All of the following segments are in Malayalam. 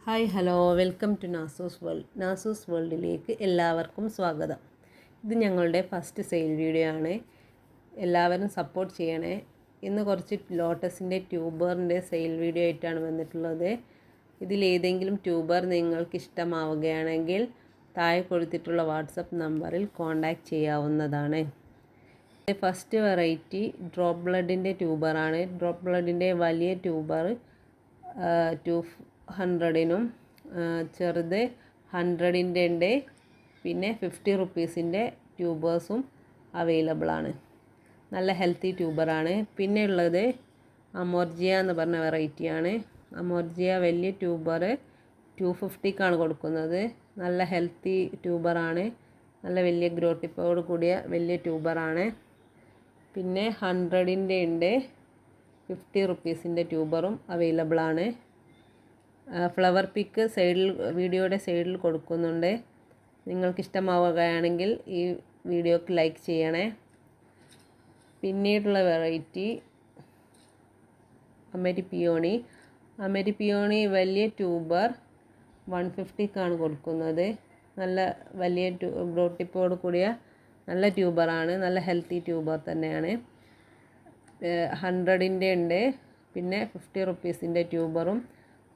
Hi hello welcome to Nazu's world. Nazu's വേൾഡിലേക്ക് എല്ലാവർക്കും സ്വാഗതം. ഇത് ഞങ്ങളുടെ ഫസ്റ്റ് സെയിൽ വീഡിയോ ആണ്. എല്ലാവരും സപ്പോർട്ട് ചെയ്യണേ. ഇന്ന് കുറച്ച് ലോട്ടസിൻ്റെ ട്യൂബറിൻ്റെ സെയിൽ വീഡിയോ ആയിട്ടാണ് വന്നിട്ടുള്ളത്. ഇതിലേതെങ്കിലും ട്യൂബർ നിങ്ങൾക്ക് ഇഷ്ടമാവുകയാണെങ്കിൽ താഴെ കൊടുത്തിട്ടുള്ള വാട്സപ്പ് നമ്പറിൽ കോൺടാക്റ്റ് ചെയ്യാവുന്നതാണ്. ഫസ്റ്റ് വെറൈറ്റി ഡ്രോപ്പ് ബ്ലഡിൻ്റെ ട്യൂബറാണ്. ഡ്രോപ്പ് ബ്ലഡിൻ്റെ വലിയ ട്യൂബർ 200-നും ചെറുത് 100-ൻ്റെ ഉണ്ട്. പിന്നെ 50 റുപ്പീസിൻ്റെ ട്യൂബേഴ്സും അവൈലബിൾ ആണ്. നല്ല ഹെൽത്തി ട്യൂബറാണ്. പിന്നെ ഉള്ളത് അമോർജിയ എന്ന് പറഞ്ഞ വെറൈറ്റിയാണ്. അമോർജിയ വലിയ ട്യൂബർ 250-ക്കാണ് കൊടുക്കുന്നത്. നല്ല ഹെൽത്തി ട്യൂബറാണ്. നല്ല വലിയ ഗ്രോട്ടിപ്പോട് കൂടിയ വലിയ ട്യൂബറാണ്. പിന്നെ 100-ൻ്റെ ഉണ്ട്. 50 റുപ്പീസിൻ്റെ ട്യൂബറും അവൈലബിൾ ആണ്. ഫ്ലവർ പിക്ക് വീഡിയോയുടെ സൈഡിൽ കൊടുക്കുന്നുണ്ട്. നിങ്ങൾക്ക് ഇഷ്ടമാവുകയാണെങ്കിൽ ഈ വീഡിയോക്ക് ലൈക്ക് ചെയ്യണേ. പിന്നീടുള്ള വെറൈറ്റി അമരിപ്പിയോണി വലിയ ട്യൂബർ 150-ക്കാണ് കൊടുക്കുന്നത്. നല്ല വലിയ ഗ്രോട്ടിപ്പോട് കൂടിയ നല്ല ട്യൂബറാണ്. നല്ല ഹെൽത്തി ട്യൂബർ തന്നെയാണ്. 100-ൻ്റെ ഉണ്ട്. പിന്നെ 50 റുപ്പീസിൻ്റെ ട്യൂബറും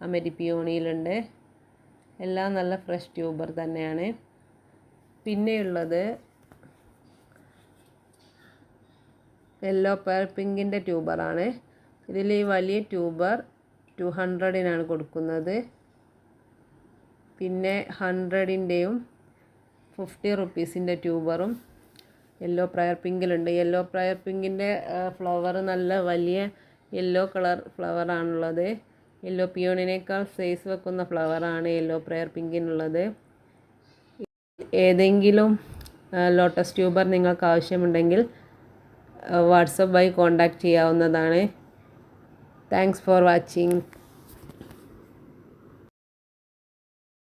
അമരിപ്പിയോണിയിലുണ്ട്. എല്ലാം നല്ല ഫ്രഷ് ട്യൂബർ തന്നെയാണ്. പിന്നെയുള്ളത് യെല്ലോ പേൾ പിങ്കിൻ്റെ ട്യൂബറാണ്. ഇതിൽ ഈ വലിയ ട്യൂബർ 200-നാണ് കൊടുക്കുന്നത്. പിന്നെ 100-ൻ്റെയും 50 റുപ്പീസിൻ്റെ ട്യൂബറും യെല്ലോ പ്രയർ പിങ്കിലുണ്ട്. യെല്ലോ പ്രയർ പിങ്കിൻ്റെ ഫ്ലവർ നല്ല വലിയ യെല്ലോ കളർ ഫ്ലവറാണുള്ളത്. യെല്ലോ പിയോണിനേക്കാൾ സൈസ് വെക്കുന്ന ഫ്ലവറാണ് യെല്ലോ പ്രയർ പിങ്കിനുള്ളത്. ഏതെങ്കിലും ലോട്ടസ് ട്യൂബർ നിങ്ങൾക്ക് ആവശ്യമുണ്ടെങ്കിൽ വാട്സപ്പ് വഴി കോൺടാക്റ്റ് ചെയ്യാവുന്നതാണ്. Thanks for watching.